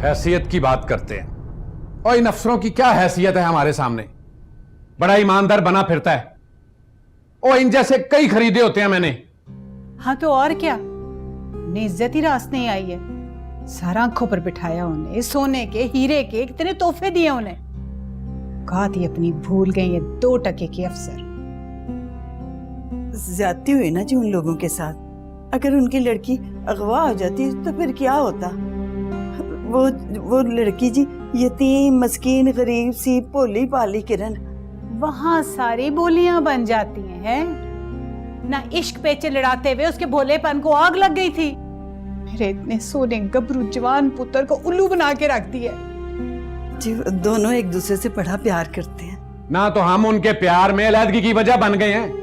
हैसियत की बात करते हैं, और इन अफसरों की क्या हैसियत है हमारे सामने। बड़ा ईमानदार बना फिरता है, और इन जैसे कई खरीदे होते हैं मैंने। हाँ तो और क्या, अपनी इज्जत ही रास नहीं आई है। सारा आंखों पर बिठाया उन्हें, सोने के हीरे के कितने तोहफे दिए उन्हें। औकात ही अपनी भूल गई ये 2 टके के अफसर। ज्यादती हुई ना जी उन लोगों के साथ। अगर उनकी लड़की अगवा हो जाती तो फिर क्या होता। वो लड़की जी यतीम मस्कीन गरीब सी भोली भाली किरण, वहां सारी बोलियां बन जाती हैं ना। इश्क पेचे लड़ाते हुए उसके भोलेपन को आग लग गई थी। मेरे इतने सोने गबरू जवान पुत्र को उल्लू बना के रख दिया। जी दोनों एक दूसरे से बड़ा प्यार करते हैं ना, तो हम उनके प्यार में अलहदगी की वजह बन गए हैं।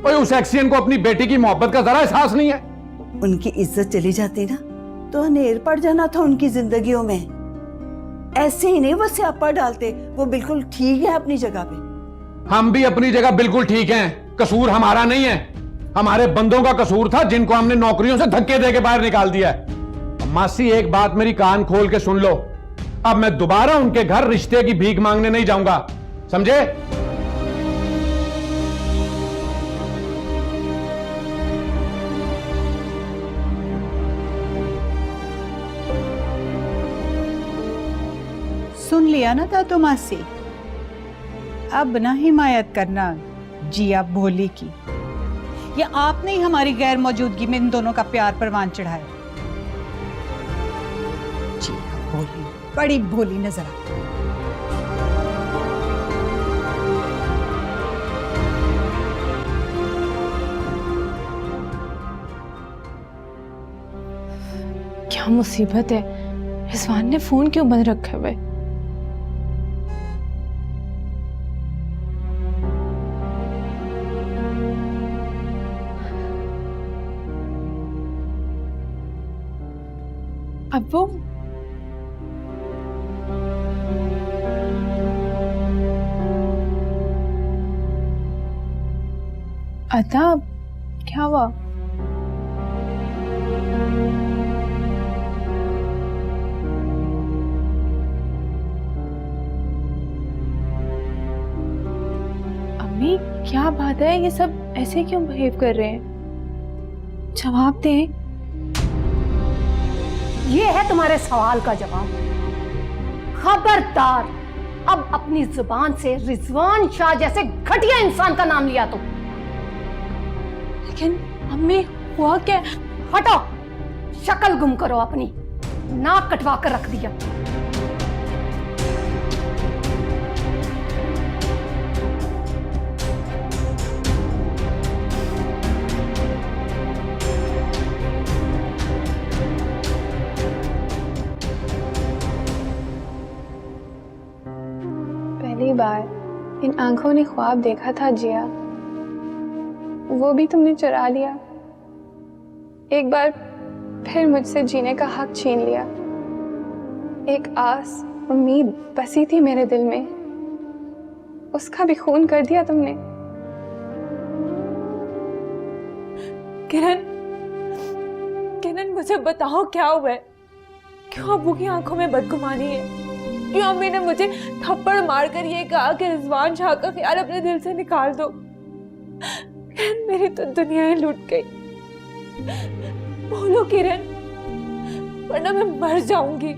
और उस एक्सियन को अपनी बेटी की मोहब्बत का जरा एहसास नहीं है। उनकी इज्जत चली जाती ना तो अनेर पड़ जाना था उनकी जिंदगियों में। ऐसे ही नहीं वो स्यापा डालते, वो बिल्कुल ठीक है अपनी जगह पे। हम भी अपनी जगह बिल्कुल ठीक हैं, कसूर हमारा नहीं है, हमारे बंदों का कसूर था जिनको हमने नौकरियों से धक्के देके बाहर निकाल दिया है। मासी एक बात मेरी कान खोल के सुन लो, अब मैं दोबारा उनके घर रिश्ते की भीख मांगने नहीं जाऊंगा, समझे? सुन लिया ना दादू मासी, अब ना हिमायत करना जिया भोली की। या आपने ही हमारी गैर मौजूदगी में इन दोनों का प्यार परवान चढ़ाया। जिया भोली, बड़ी भोली नजर आती। क्या मुसीबत है, रिजवान ने फोन क्यों बंद रखा हुआ है? अब वो अता क्या हुआ? अम्मी क्या बात है, ये सब ऐसे क्यों बिहेव कर रहे हैं? जवाब दें। ये है तुम्हारे सवाल का जवाब। खबरदार, अब अपनी जुबान से रिजवान शाह जैसे घटिया इंसान का नाम लिया तो। लेकिन अम्मी हुआ क्या? हटो, शक्ल गुम करो अपनी, नाक कटवा कर रख दिया। पहली बार इन आंखों ने ख्वाब देखा था जिया, वो भी तुमने चुरा लिया। एक बार फिर मुझसे जीने का हक छीन लिया। एक आस उम्मीद बसी थी मेरे दिल में, उसका भी खून कर दिया तुमने। किरण, किरण मुझे बताओ क्या हुआ है? क्यों अब्बू की आंखों में बदगुमानी है? क्यों अम्मी ने मुझे थप्पड़ मारकर ये कहा कि रिजवान शाह का ख्याल अपने दिल से निकाल दो? मेरी तो दुनिया ही लूट गई। बोलो किरण, वरना मैं मर जाऊंगी।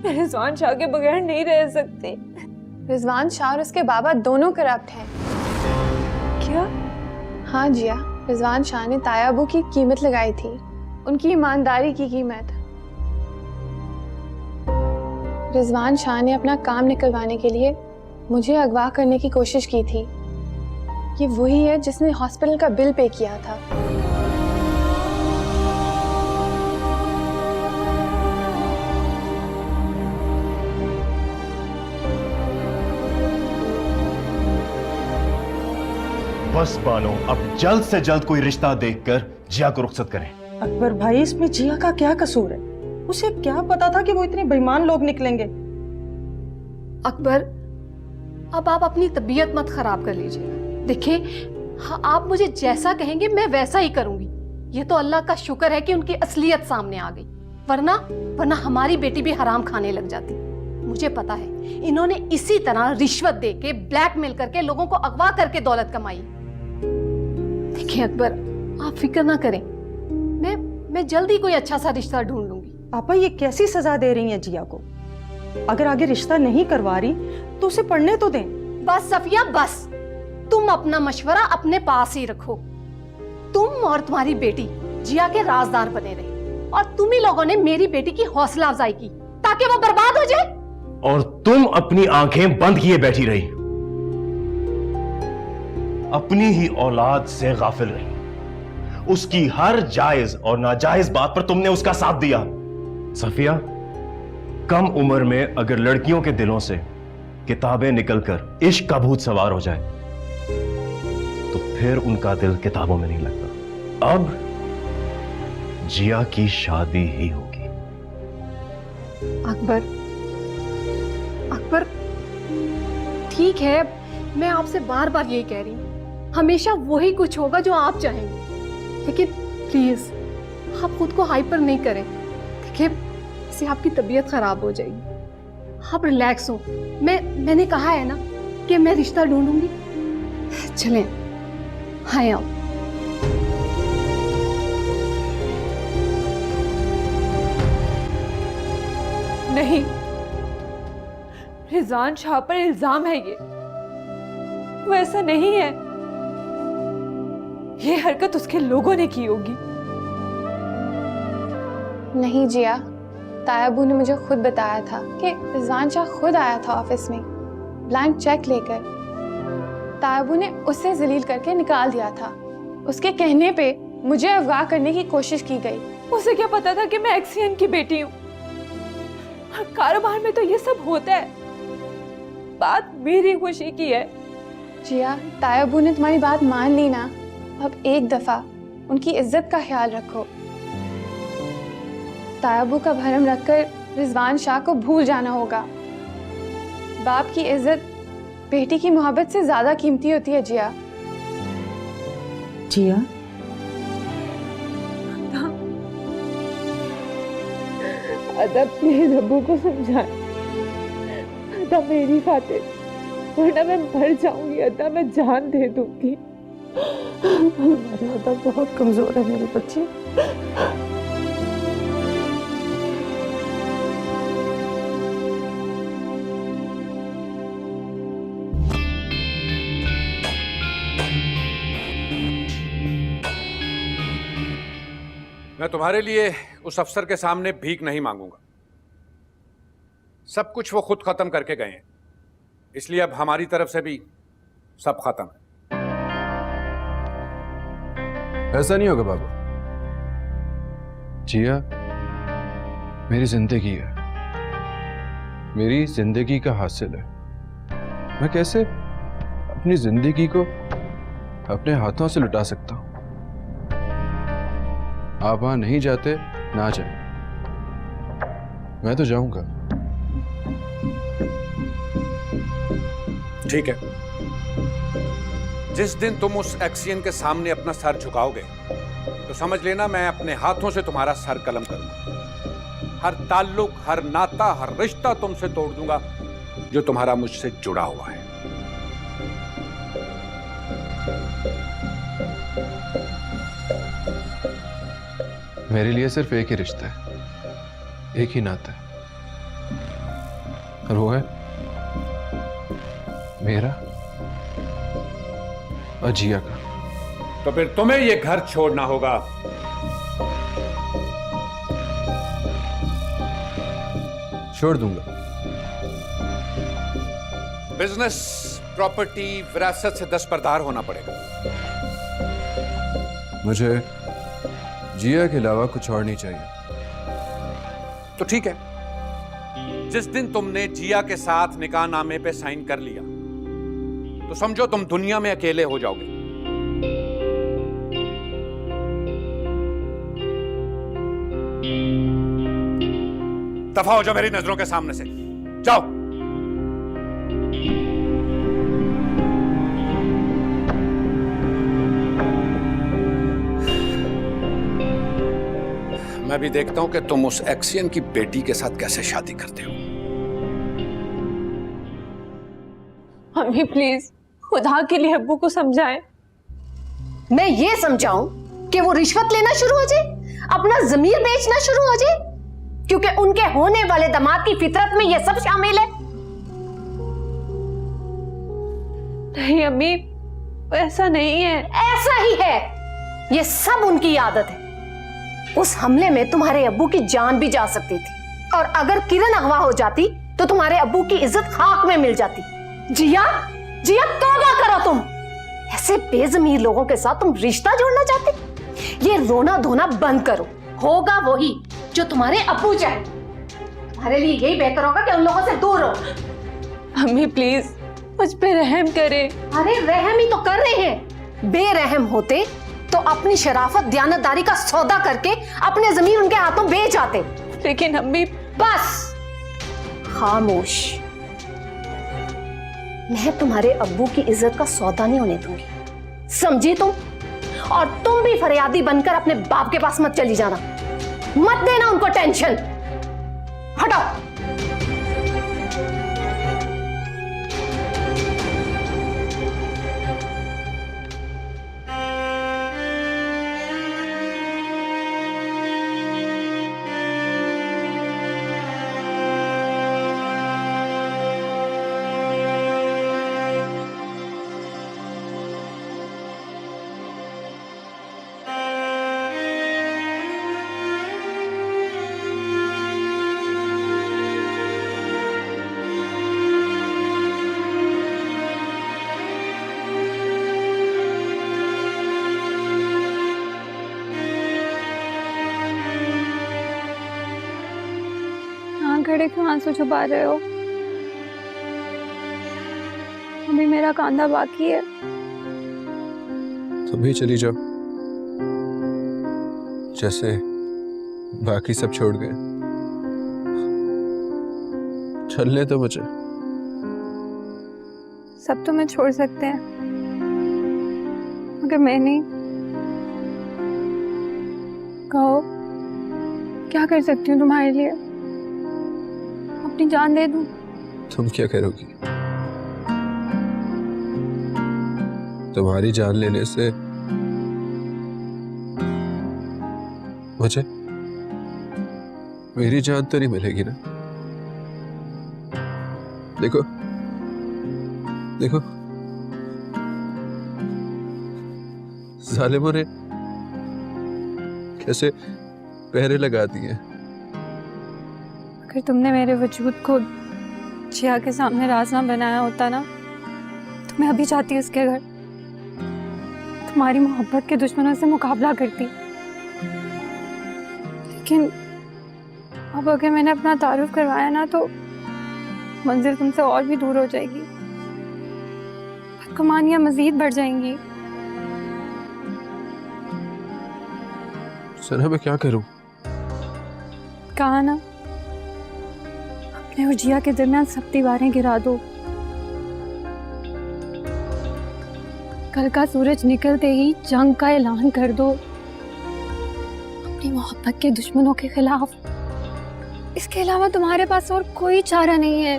मैं रिजवान शाह के बगैर नहीं रह सकती। रिजवान शाह और उसके बाबा दोनों करप्ट हैं। क्या? हाँ जिया, रिजवान शाह ने ताया अबू की कीमत लगाई थी, उनकी ईमानदारी की कीमत। रिजवान शाह ने अपना काम निकलवाने के लिए मुझे अगवा करने की कोशिश की थी। ये वही है जिसने हॉस्पिटल का बिल पे किया था। बस बानो, अब जल्द से जल्द कोई रिश्ता देखकर जिया को रुखसत करें। अकबर भाई, इसमें जिया का क्या कसूर है? उसे क्या पता था कि वो इतने बेईमान लोग निकलेंगे? अकबर, अब आप अपनी तबीयत मत खराब कर लीजिएगा। देखिए, हाँ, आप मुझे जैसा कहेंगे मैं वैसा ही करूंगी। ये तो अल्लाह का शुक्र है कि उनकी असलियत सामने आ गई। वरना वरना हमारी बेटी भी हराम खाने लग जाती। मुझे पता है इन्होंने इसी तरह रिश्वत देके, ब्लैकमेल करके, लोगों को अगवा करके दौलत कमाई। देखिए अकबर, आप फिक्र ना करें, मैं जल्दी कोई अच्छा सा रिश्ता ढूंढ लूंगी। पापा ये कैसी सजा दे रही हैं जिया को? अगर आगे रिश्ता नहीं करवा रही तो उसे पढ़ने तो दें। बस सफिया बस, तुम अपना मशवरा अपने पास ही रखो। तुम और तुम्हारी बेटी जिया के राजदार बने रहे, और तुम ही लोगों ने मेरी बेटी की हौसला अफजाई की ताकि वो बर्बाद हो जाए। और तुम अपनी आंखें बंद किए बैठी रही, अपनी ही औलाद से गाफिल रही। उसकी हर जायज और नाजायज बात पर तुमने उसका साथ दिया। सफिया, कम उम्र में अगर लड़कियों के दिलों से किताबें निकलकर इश्क का भूत सवार हो जाए तो फिर उनका दिल किताबों में नहीं लगता। अब जिया की शादी ही होगी। अकबर, अकबर, ठीक है, मैं आपसे बार बार यही कह रही हूँ, हमेशा वही कुछ होगा जो आप चाहेंगे, लेकिन प्लीज आप खुद को हाइपर नहीं करें। देखिए, इससे आपकी तबीयत खराब हो जाएगी। आप रिलैक्स हो। मैंने कहा है ना कि मैं रिश्ता ढूंढूंगी। चलें, हाँ आओ। नहीं, रिजवान शाह पर इल्जाम है ये, वो ऐसा नहीं है। ये हरकत उसके लोगों ने की होगी। नहीं जिया, तायाबू ने मुझे खुद बताया था कि रिजवान शाह खुद आया था ऑफिस में ब्लैंक चेक लेकर। तायाबू ने उसे जलील करके निकाल दिया था। उसके कहने पे मुझे अगवा करने की कोशिश की गई। उसे क्या पता था कि मैं एक्सियन की बेटी हूँ? और कारोबार में तो ये सब होता है। बात मेरी खुशी की है। जिया, तायाबू ने तुम्हारी बात मान ली ना, अब एक दफा उनकी इज्जत का ख्याल रखो। तायाबू का भरम रखकर रिजवान शाह को भूल जाना होगा। बाप की इज्जत बेटी की मोहब्बत से ज्यादा कीमती होती है जिया। जिया, अदा प्लीज अबू को समझा, अदा मेरी खातिर, वरना मैं मर जाऊंगी। अदा मैं जान दे दूंगी। हमारी अदा बहुत कमजोर है मेरी बच्ची। मैं तुम्हारे लिए उस अफसर के सामने भीख नहीं मांगूंगा। सब कुछ वो खुद खत्म करके गए हैं, इसलिए अब हमारी तरफ से भी सब खत्म है। ऐसा नहीं होगा बाबा। जिया मेरी जिंदगी है, मेरी जिंदगी का हासिल है। मैं कैसे अपनी जिंदगी को अपने हाथों से लुटा सकता हूं? आप वहां नहीं जाते, ना जाए, मैं तो जाऊंगा। ठीक है, जिस दिन तुम उस एक्सियन के सामने अपना सर झुकाओगे तो समझ लेना मैं अपने हाथों से तुम्हारा सर कलम करूंगा। हर ताल्लुक, हर नाता, हर रिश्ता तुमसे तोड़ दूंगा जो तुम्हारा मुझसे जुड़ा हुआ है। मेरे लिए सिर्फ एक ही रिश्ता है, एक ही नाता है, और वो है मेरा और जिया का। तो फिर तुम्हें ये घर छोड़ना होगा। छोड़ दूंगा। बिजनेस, प्रॉपर्टी, विरासत से दस्तबरदार होना पड़ेगा। मुझे जिया के अलावा कुछ और नहीं चाहिए। तो ठीक है, जिस दिन तुमने जिया के साथ निकाह नामे पे साइन कर लिया तो समझो तुम दुनिया में अकेले हो जाओगे। दफा हो जाओ मेरी नजरों के सामने से, जाओ। मैं भी देखता हूं कि तुम उस एक्सियन की बेटी के साथ कैसे शादी करते हो। अम्मी प्लीज खुदा के लिए अब्बू को समझाएं। मैं ये समझाऊं कि वो रिश्वत लेना शुरू हो जाए, अपना जमीर बेचना शुरू हो जाए, क्योंकि उनके होने वाले दामाद की फितरत में ये सब शामिल है। नहीं अम्मी, ऐसा नहीं है। ऐसा ही है, ये सब उनकी आदत है। उस हमले में तुम्हारे अब्बू की जान भी जा सकती थी, और अगर किरण अगवा हो जाती तो तुम्हारे अब्बू की इज्जत खाक में मिल जाती। जिया, जिया तौबा करो तुम। ऐसे बेजमीर लोगों के साथ तुम रिश्ता जोड़ना चाहते? ये रोना धोना बंद करो। होगा वही जो तुम्हारे अब्बू चाहे। तुम्हारे लिए यही बेहतर होगा कि उन लोगों से दूर रहो। अम्मी प्लीज मुझ पे रहम करें। अरे रहम ही तो कर रहे हैं। बेरहम होते तो अपनी शराफत दयानतदारी का सौदा करके अपने जमीन उनके हाथों बेच आते। लेकिन अम्मी बस खामोश। मैं तुम्हारे अब्बू की इज्जत का सौदा नहीं होने दूंगी, समझी तुम? और तुम भी फरियादी बनकर अपने बाप के पास मत चली जाना, मत देना उनको टेंशन। हटाओ। खड़े क्यों आंसू छुपा रहे हो? अभी मेरा कांधा बाकी है। तुम भी चली जाओ, जैसे बाकी सब छोड़ गए। चलने तो मुझे। सब तो मैं छोड़ सकते हैं, मगर मैं नहीं। कहो क्या कर सकती हूँ तुम्हारे लिए? अपनी जान दे दूं? तुम क्या करोगी? तुम्हारी जान लेने से मुझे मेरी जान तो नहीं मिलेगी ना। देखो देखो, जालिमों ने कैसे पहरे लगा दिए। अगर तुमने मेरे वजूद को जिया के सामने राज ना बनाया होता ना, तो मैं अभी जाती उसके घर, तुम्हारी मोहब्बत के दुश्मनों से मुकाबला करती। लेकिन अब अगर मैंने अपना तारुफ करवाया ना, तो मंजिल तुमसे और भी दूर हो जाएगी, बदगुमानियां मजीद बढ़ जाएंगी। सना मैं क्या करूं? कहा ना, अपने और जिया के दरमियान सब दीवारें गिरा दो। कल का सूरज निकलते ही जंग का ऐलान कर दो अपनी मोहब्बत के दुश्मनों के खिलाफ। इसके अलावा तुम्हारे पास और कोई चारा नहीं है।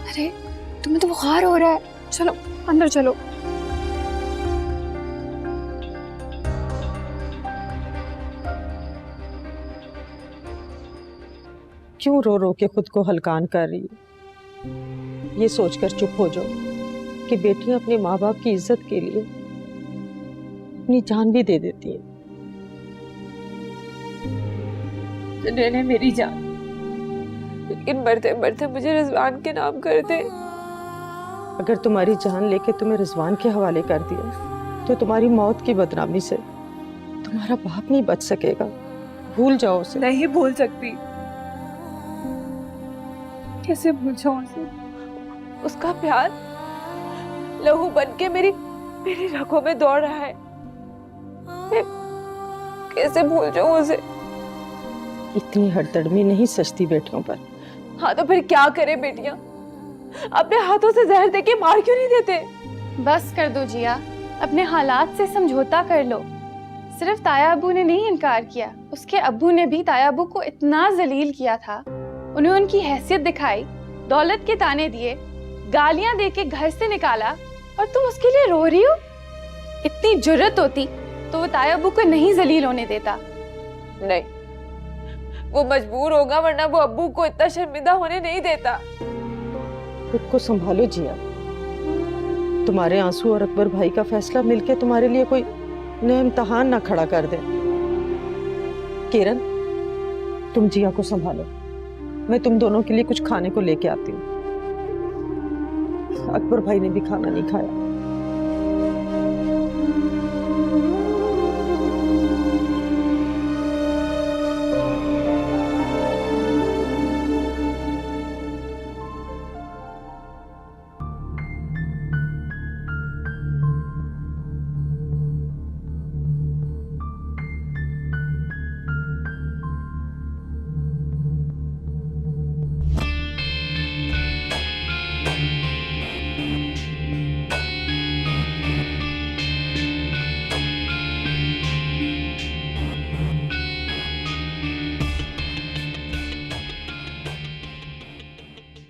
अरे तुम्हें तो बुखार हो रहा है, चलो अंदर चलो। क्यों रो रो के खुद को हलकान कर रही है? ये सोचकर चुप हो जाओ कि बेटियां अपने माँ बाप की इज्जत के लिए अपनी जान भी दे देती है। ने मेरी जान, लेकिन मरते मरते मुझे रिजवान के नाम कर दे। अगर तुम्हारी जान लेके तुम्हें रिजवान के हवाले कर दिया तो तुम्हारी मौत की बदनामी से तुम्हारा बाप नहीं बच सकेगा। भूल जाओ उसे। नहीं भूल सकती। कैसे भूल जाऊं उसे? उसका प्यार लहू बन के मेरी रगों में दौड़ रहा है। मैं कैसे भूल जाऊं उसे? इतनी हड़तड़मी नहीं सजती बेटियों पर। हाँ तो फिर क्या करे बेटियां? अपने हाथों से जहर देके मार क्यों नहीं देते? बस कर दो जिया, अपने हालात से समझौता कर लो। सिर्फ ताया अब्बू ने नहीं इनकार किया, उसके अब्बू ने भी ताया अब्बू को इतना जलील किया था, उन्हें उनकी हैसियत दिखाई, दौलत के ताने दिए, गालियां देके घर से निकाला, और तुम उसके लिए रो रही हो? इतनी जुर्रत होती तो वो ताया अब्बू को नहीं जलील होने देता। नहीं, वो मजबूर होगा, वरना वो अब्बू को इतना शर्मिंदा होने नहीं देता। खुद को संभालो जिया। तुम्हारे आंसू और अकबर भाई का फैसला मिलके तुम्हारे लिए कोई नया इम्तहान ना खड़ा कर दे। किरण, तुम जिया को संभालो, मैं तुम दोनों के लिए कुछ खाने को लेके आती हूँ। अकबर भाई ने भी खाना नहीं खाया।